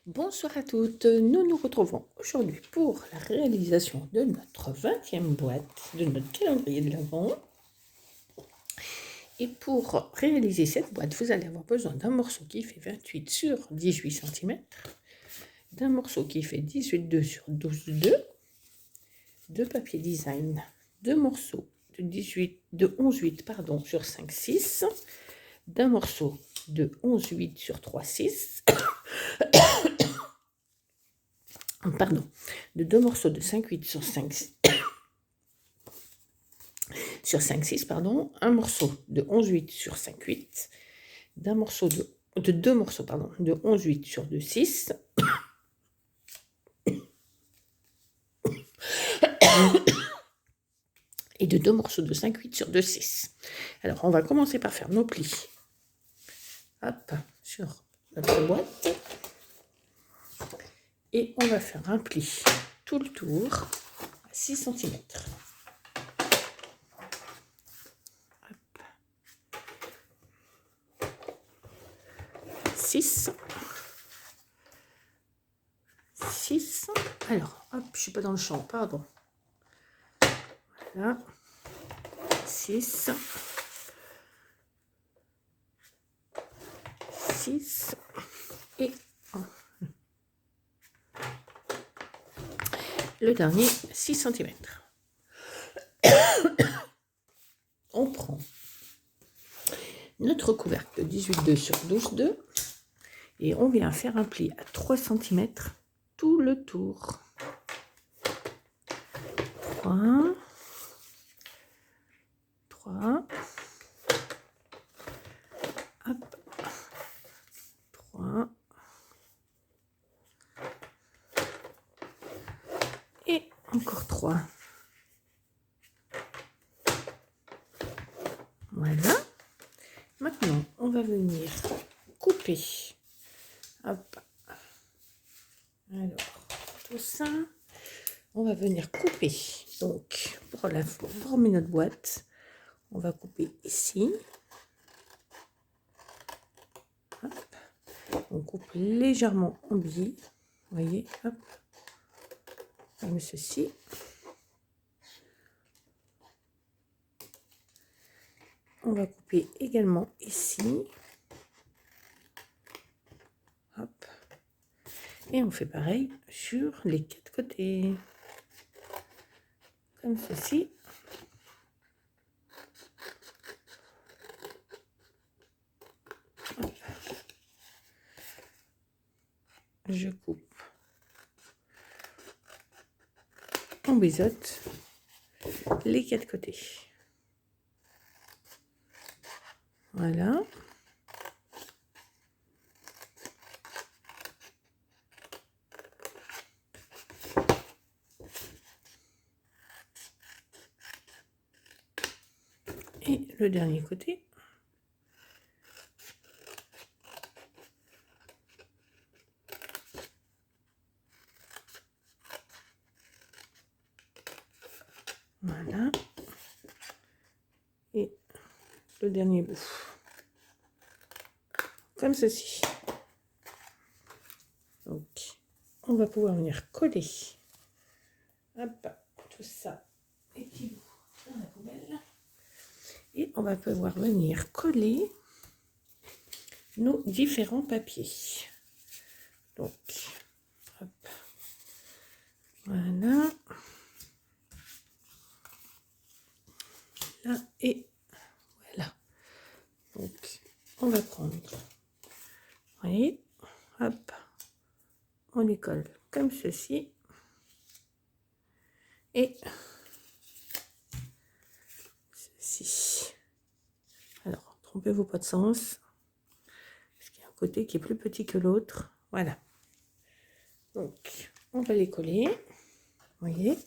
Bonsoir à toutes, nous nous retrouvons aujourd'hui pour la réalisation de notre 20e boîte de notre calendrier de l'Avent. Et pour réaliser cette boîte, vous allez avoir besoin d'un morceau qui fait 28 sur 18 cm, d'un morceau qui fait 18,2 sur 12,2, de papier design, deux morceaux de 11,8 pardon, sur 5,6, d'un morceau de 11,8 sur 3,6, pardon, de deux morceaux de 5,8 sur 5,6, pardon, un morceau de 11,8 sur 5,8, d'un morceau de deux morceaux pardon, de 11,8 sur 2,6, et de deux morceaux de 5,8 sur 2,6. Alors, on va commencer par faire nos plis. Hop, sur notre boîte. Et on va faire un pli tout le tour à 6 cm. 6. Alors, hop, je suis pas dans le champ, pardon. Voilà. 6. 6 et 1. Le dernier, 6 cm. On prend notre couvercle de 18,2 sur 12,2 et on vient faire un pli à 3 cm tout le tour. 3, 3, hop, 3, et encore 3. Voilà. Maintenant, on va venir couper. Hop. Alors, tout ça, on va venir couper. Donc, pour former notre boîte, on va couper ici. Hop. On coupe légèrement en biais. Vous voyez, hop. Comme ceci. On va couper également ici. Hop. Et on fait pareil sur les 4 côtés. Comme ceci. Hop. Je coupe. On biseaute les 4 côtés. Voilà. Et le dernier côté. Voilà. Et le dernier bout. Comme ceci. Donc, on va pouvoir venir coller. Hop, tout ça. Et qui dans la poubelle. Et on va pouvoir venir coller nos différents papiers. Donc, hop. Voilà. Là et voilà. Donc, on va prendre. Vous voyez, hop. On les colle comme ceci. Et ceci. Alors, trompez-vous pas de sens. Parce qu'il y a un côté qui est plus petit que l'autre. Voilà. Donc, on va les coller. Vous voyez.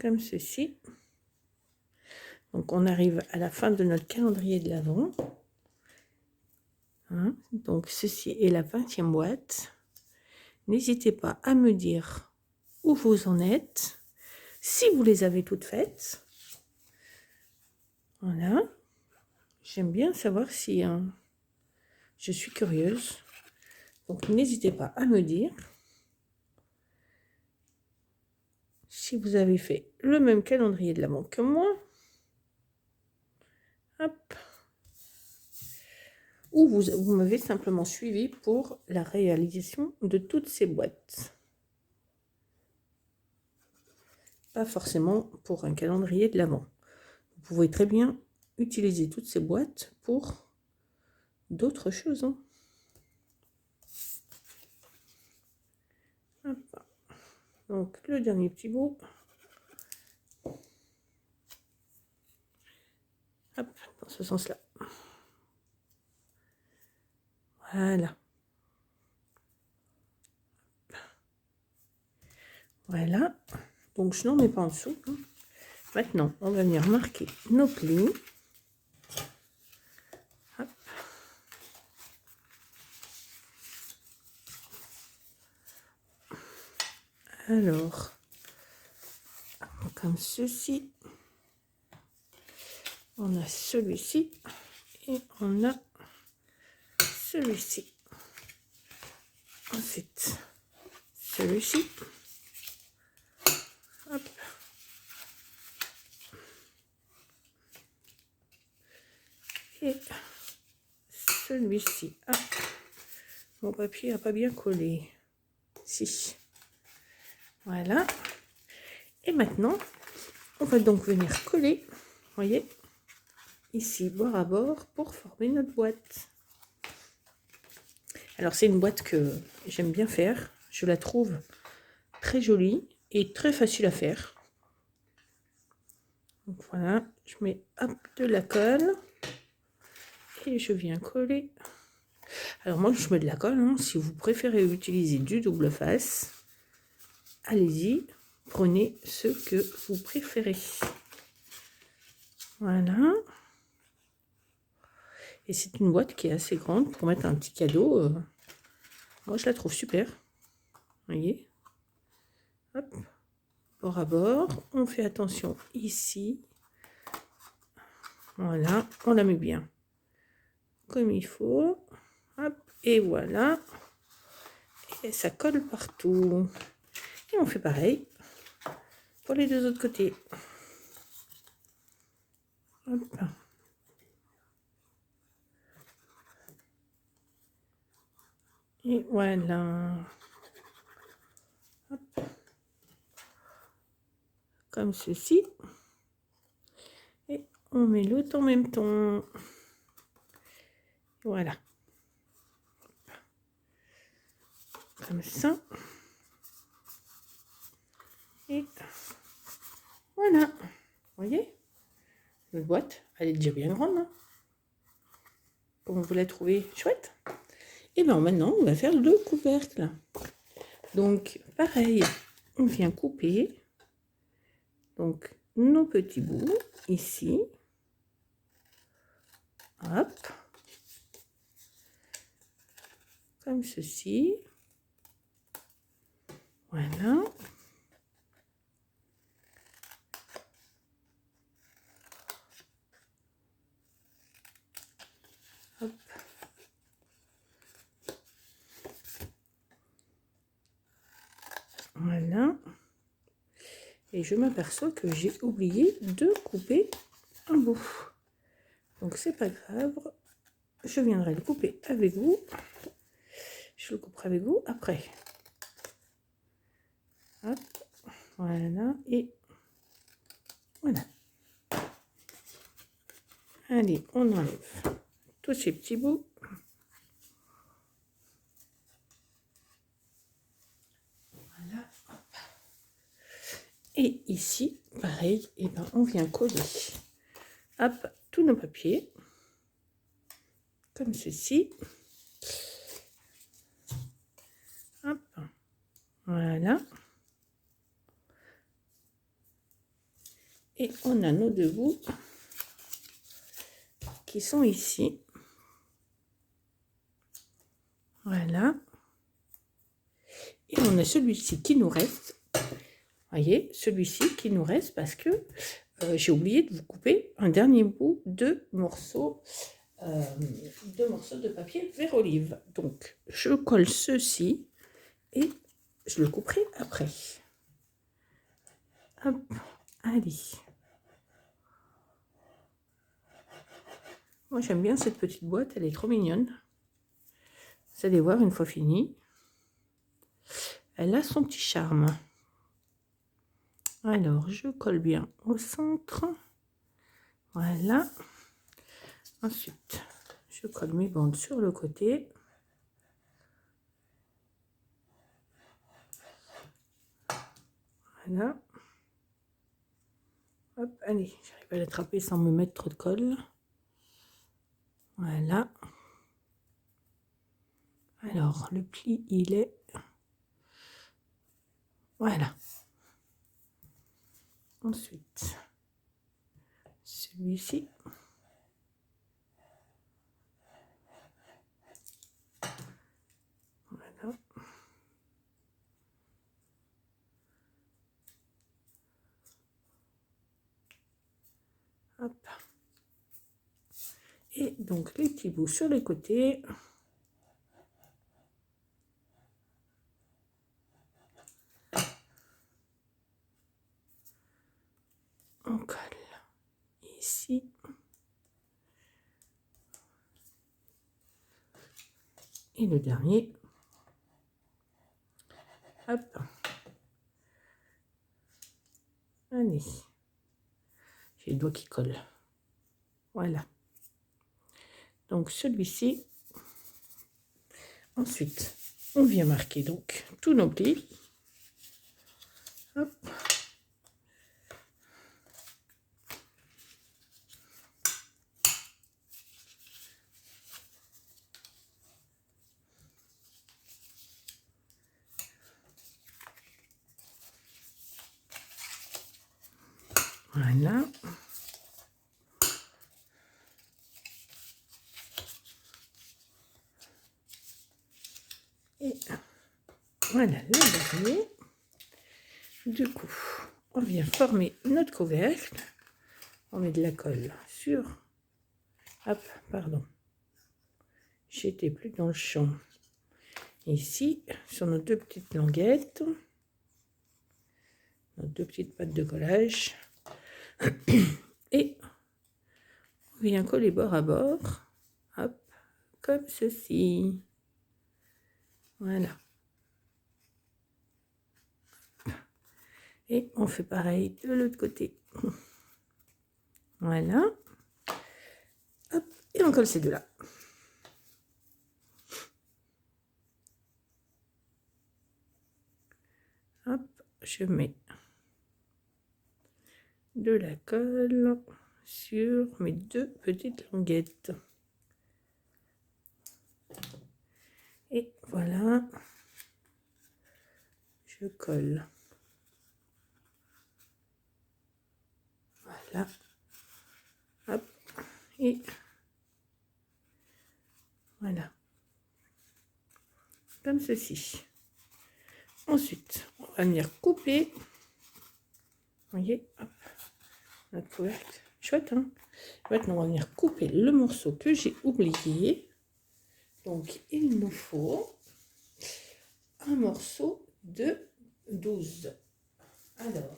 Comme ceci. Donc, on arrive à la fin de notre calendrier de l'Avent. Hein, donc, ceci est la 20e boîte. N'hésitez pas à me dire où vous en êtes, si vous les avez toutes faites. Voilà. J'aime bien savoir si Je suis curieuse. Donc, n'hésitez pas à me dire si vous avez fait le même calendrier de l'Avent que moi. Hop. Ou vous m'avez simplement suivi pour la réalisation de toutes ces boîtes. Pas forcément pour un calendrier de l'Avent. Vous pouvez très bien utiliser toutes ces boîtes pour d'autres choses. Hein. Hop. Donc, le dernier petit bout. Hop, dans ce sens-là. Voilà. Voilà. Donc, je n'en mets pas en dessous. Hein. Maintenant, on va venir marquer nos plis. Hop. Alors, comme ceci. On a celui-ci et on a celui-ci. Ensuite, celui-ci. Hop. Et celui-ci. Ah, mon papier n'a pas bien collé. Si. Voilà. Et maintenant, on va donc venir coller, voyez, ici, bord à bord, pour former notre boîte. Alors, c'est une boîte que j'aime bien faire. Je la trouve très jolie et très facile à faire. Donc, voilà, je mets hop, de la colle et je viens coller. Alors, moi, je mets de la colle. Hein. Si vous préférez utiliser du double face, allez-y, prenez ce que vous préférez. Voilà. Et c'est une boîte qui est assez grande pour mettre un petit cadeau. Moi, je la trouve super. Vous voyez. Hop. Bord à bord. On fait attention ici. Voilà. On la met bien comme il faut. Hop. Et voilà. Et ça colle partout. Et on fait pareil pour les deux autres côtés. Hop. Et voilà. Hop. Comme ceci. Et on met l'autre en même temps. Voilà. Comme ça. Et voilà. Vous voyez? Notre boîte, elle est déjà bien grande. Hein. Comment vous la trouvez chouette? Et bien maintenant, on va faire le couvercle. Donc, pareil, on vient couper donc nos petits bouts ici. Hop. Comme ceci. Voilà. Hop. Voilà. Et je m'aperçois que j'ai oublié de couper un bout. Donc c'est pas grave. Je viendrai le couper avec vous. Je le couperai avec vous après. Hop. Voilà. Et voilà. Allez, on enlève tous ces petits bouts. Voilà. Et ici, pareil, et ben on vient coller. Hop, tous nos papiers. Comme ceci. Hop. Voilà. Et on a nos deux bouts qui sont ici. Voilà. Et on a celui-ci qui nous reste. Voyez, celui-ci qui nous reste parce que j'ai oublié de vous couper un dernier bout de morceau 2 morceaux de papier vert olive. Donc, je colle ceci et je le couperai après. Hop, allez. Moi, j'aime bien cette petite boîte, elle est trop mignonne. Vous allez voir une fois fini. Elle a son petit charme. Alors, je colle bien au centre. Voilà. Ensuite, je colle mes bandes sur le côté. Voilà. Hop, allez, j'arrive à l'attraper sans me mettre trop de colle. Voilà. Alors, le pli, il est... Voilà. Ensuite, celui-ci. Voilà. Hop. Et donc, les petits bouts sur les côtés. On colle ici. Et le dernier. Hop. Allez. J'ai les doigts qui collent. Voilà. Donc, celui-ci. Ensuite, on vient marquer donc tous nos plis. Hop. Voilà. Et voilà le dernier. Du coup, on vient former notre couvercle. On met de la colle sur... Hop, pardon. J'étais plus dans le champ. Ici, sur nos 2 petites languettes. Nos 2 petites pattes de collage. Et on vient coller bord à bord. Hop, comme ceci. Voilà. Et on fait pareil de l'autre côté. Voilà. Hop, et on colle ces deux-là. Hop, je mets de la colle sur mes 2 petites languettes. Et voilà. Je colle. Voilà. Hop. Et voilà. Comme ceci. Ensuite, on va venir couper. Vous voyez, hop, notre couvercle. Chouette, hein? Maintenant, on va venir couper le morceau que j'ai oublié. Donc, il nous faut un morceau de 12. Alors,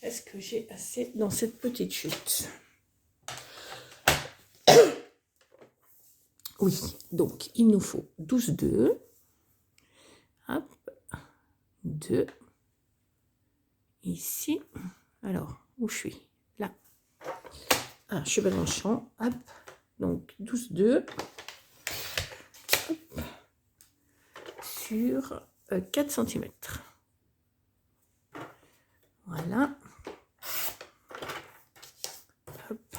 est-ce que j'ai assez dans cette petite chute? Oui, donc il nous faut 12 2. Hop, 2. Ici. Alors, où je suis? Là. Ah, je suis pas dans le champ. Hop, donc 12 2. Hop. Sur 4 cm. Voilà. Hop.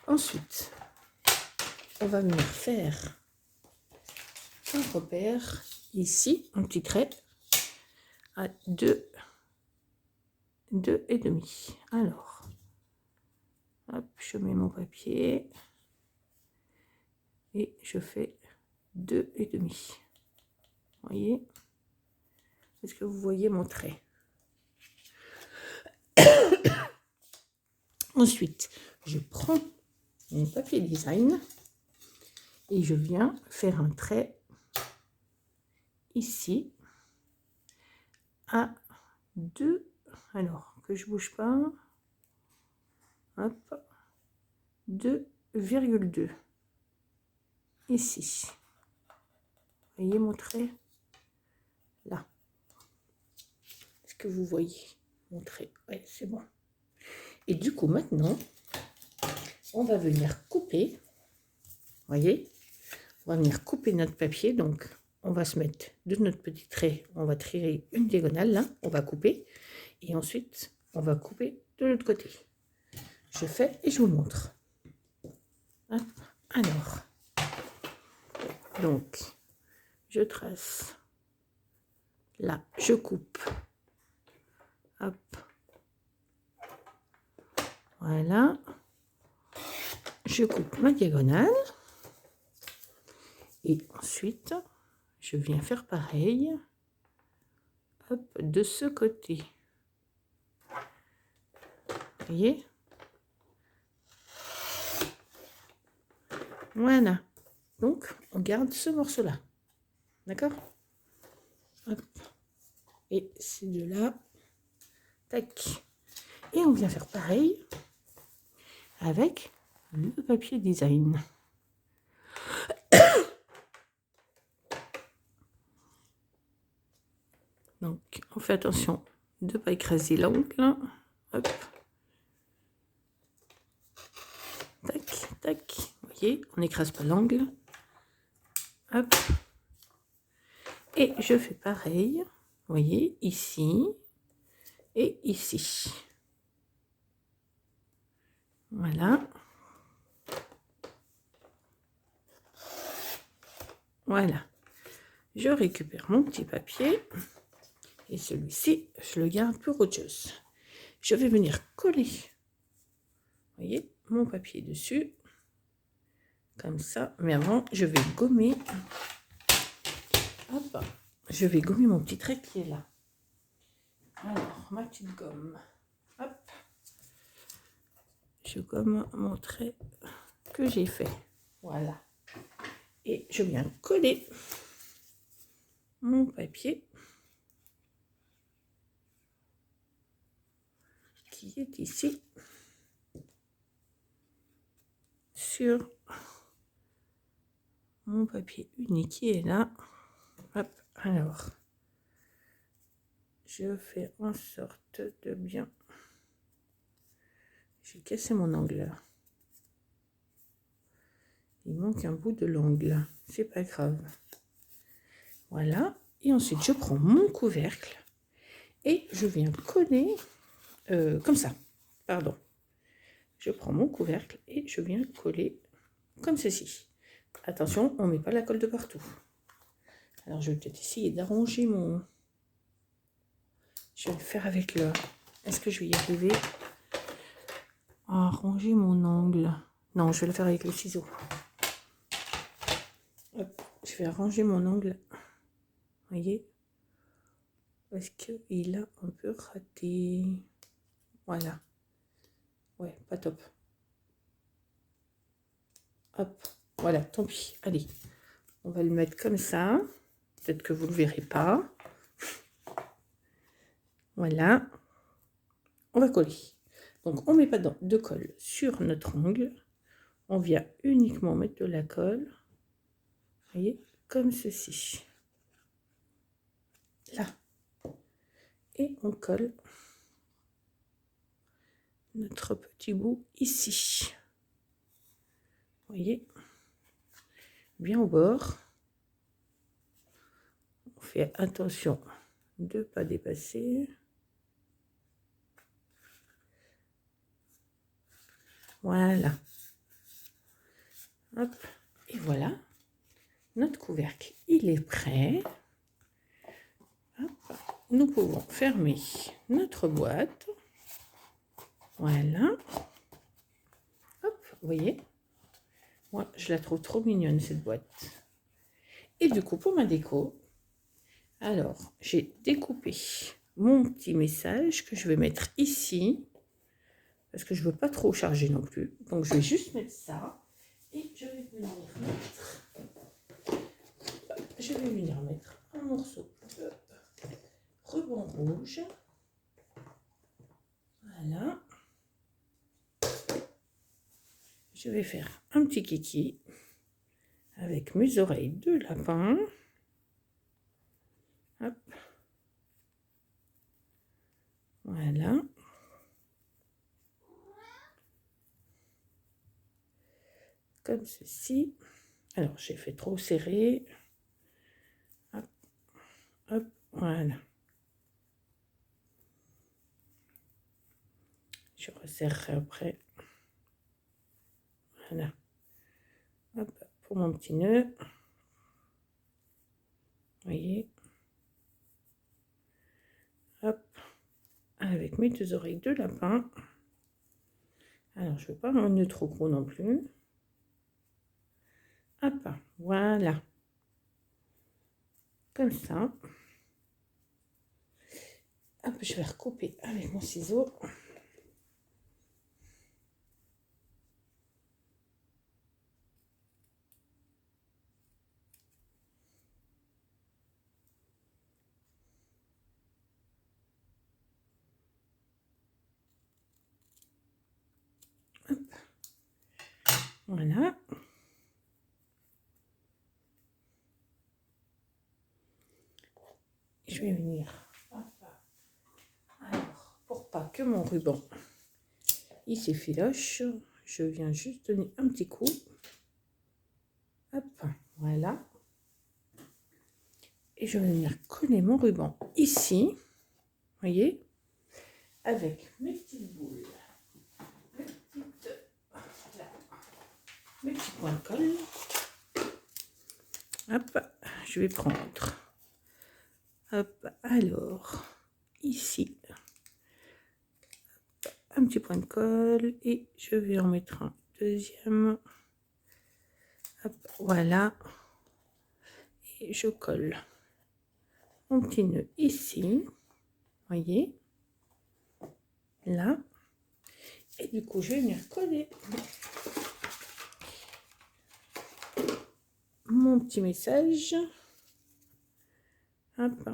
Ensuite, on va venir faire un repère ici, un petit trait à 2 et demi. Alors, hop, je mets mon papier et je fais 2 et demi. Vous voyez? Est-ce que vous voyez mon trait? Ensuite, je prends mon papier design et je viens faire un trait ici à 2, alors que je bouge pas, hop, 2,2 ici. Vous voyez mon trait là? Est-ce que vous voyez mon trait? Oui, c'est bon. Et du coup, maintenant, on va venir couper. Voyez, on va venir couper notre papier. Donc, on va se mettre de notre petit trait, on va tirer une diagonale là, on va couper. Et ensuite, on va couper de l'autre côté. Je fais et je vous montre. Hop. Alors, donc, je trace. Là, je coupe. Hop. Voilà. Je coupe ma diagonale. Et ensuite, je viens faire pareil. Hop, de ce côté. Vous voyez? Voilà. Donc, on garde ce morceau-là. D'accord? Hop. Et c'est de là. Tac. Et on vient faire pareil avec le papier design. Donc, on fait attention de ne pas écraser l'angle. Hop. Tac, tac. Vous voyez, on n'écrase pas l'angle. Hop. Et je fais pareil. Vous voyez, ici et ici. Voilà. Voilà. Je récupère mon petit papier. Et celui-ci, je le garde pour autre chose. Je vais venir coller, vous voyez, mon papier dessus. Comme ça. Mais avant, je vais gommer. Hop. Je vais gommer mon petit trait qui est là. Alors, ma petite gomme. Hop. Je gomme mon trait que j'ai fait. Voilà. Et je viens coller mon papier qui est ici sur mon papier uni qui est là. Hop. Alors, je fais en sorte de bien... J'ai cassé mon angle. Il manque un bout de l'angle. C'est pas grave. Voilà. Et ensuite, je prends mon couvercle et je viens coller comme ça. Pardon. Je prends mon couvercle et je viens coller comme ceci. Attention, on ne met pas la colle de partout. Alors, je vais peut-être essayer d'arranger mon... Je vais le faire avec le... Est-ce que je vais y arriver à arranger mon angle? Non, je vais le faire avec le ciseau. Hop, je vais arranger mon angle. Vous voyez? Parce qu'il a un peu raté. Voilà. Ouais, pas top. Hop, voilà, tant pis. Allez, on va le mettre comme ça. Peut-être que vous ne le verrez pas. Voilà. On va coller. Donc, on ne met pas de colle sur notre angle. On vient uniquement mettre de la colle. Vous voyez, comme ceci. Là. Et on colle notre petit bout ici. Vous voyez, bien au bord. On fait attention de ne pas dépasser. Voilà. Hop. Et voilà. Notre couvercle, il est prêt. Hop. Nous pouvons fermer notre boîte. Voilà. Hop, vous voyez. Moi, je la trouve trop mignonne, cette boîte. Et du coup, pour ma déco, alors, j'ai découpé mon petit message que je vais mettre ici. parce que je ne veux pas trop charger non plus. Donc, je vais juste mettre ça et je vais venir mettre un morceau de ruban rouge. Voilà. Je vais faire un petit kiki avec mes oreilles de lapin. Hop. Voilà. Comme ceci. Alors, j'ai fait trop serré. Hop, hop, voilà. Je resserrerai après. Voilà. Hop, pour mon petit nœud. Vous voyez. Hop. Avec mes 2 oreilles de lapin. Alors, je ne veux pas un nœud trop gros non plus. Hop, voilà. Comme ça. Hop, je vais recouper avec mon ciseau. Hop. Voilà. Je vais venir. Hop. Alors, pour pas que mon ruban il s'effiloche, je viens juste donner un petit coup. Hop, voilà. Et je vais venir coller mon ruban ici, voyez, avec mes petites boules, mes petits points de colle. Hop, je vais prendre, hop, alors, ici, un petit point de colle et je vais en mettre un deuxième. Hop, voilà. Et je colle mon petit nœud ici, voyez, là. Et du coup, je vais venir coller mon petit message. Hop.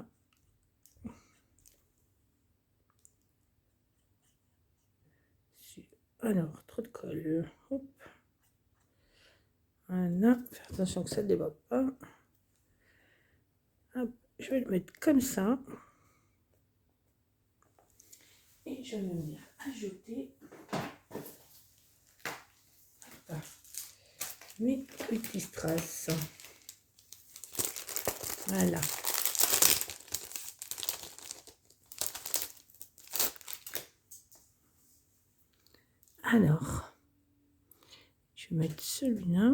Alors, trop de colle. Hop. Voilà. Faire attention que ça ne débat pas. Hop. Je vais le mettre comme ça. Et je vais venir ajouter mes petits strass. Voilà. Alors, je vais mettre celui-là.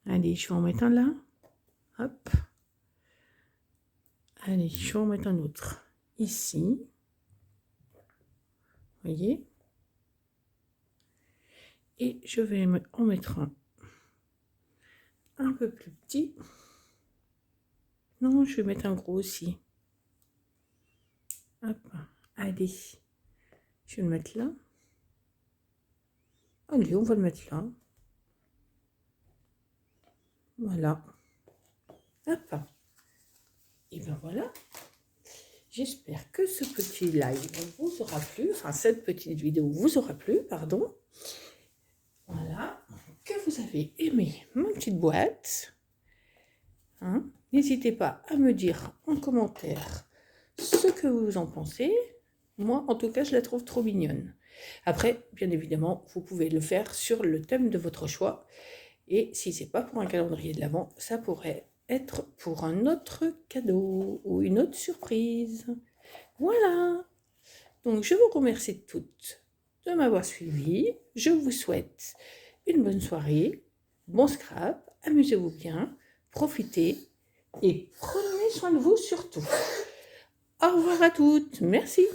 Allez, je vais en mettre un là. Hop. Allez, je vais en mettre un autre ici. Voyez. Et je vais en mettre un peu plus petit. Non, je vais mettre un gros aussi. Hop. Allez. Je vais le mettre là. Allez, on va le mettre là. Voilà. Hop. Et bien voilà. J'espère que ce petit live vous aura plu. Enfin, cette petite vidéo vous aura plu, pardon. Voilà. Que vous avez aimé ma petite boîte. Hein? N'hésitez pas à me dire en commentaire ce que vous en pensez. Moi, en tout cas, je la trouve trop mignonne. Après, bien évidemment, vous pouvez le faire sur le thème de votre choix. Et si c'est pas pour un calendrier de l'Avent, ça pourrait être pour un autre cadeau ou une autre surprise. Voilà. Donc, je vous remercie toutes de m'avoir suivi. Je vous souhaite une bonne soirée, bon scrap, amusez-vous bien, profitez et prenez soin de vous surtout. Au revoir à toutes. Merci.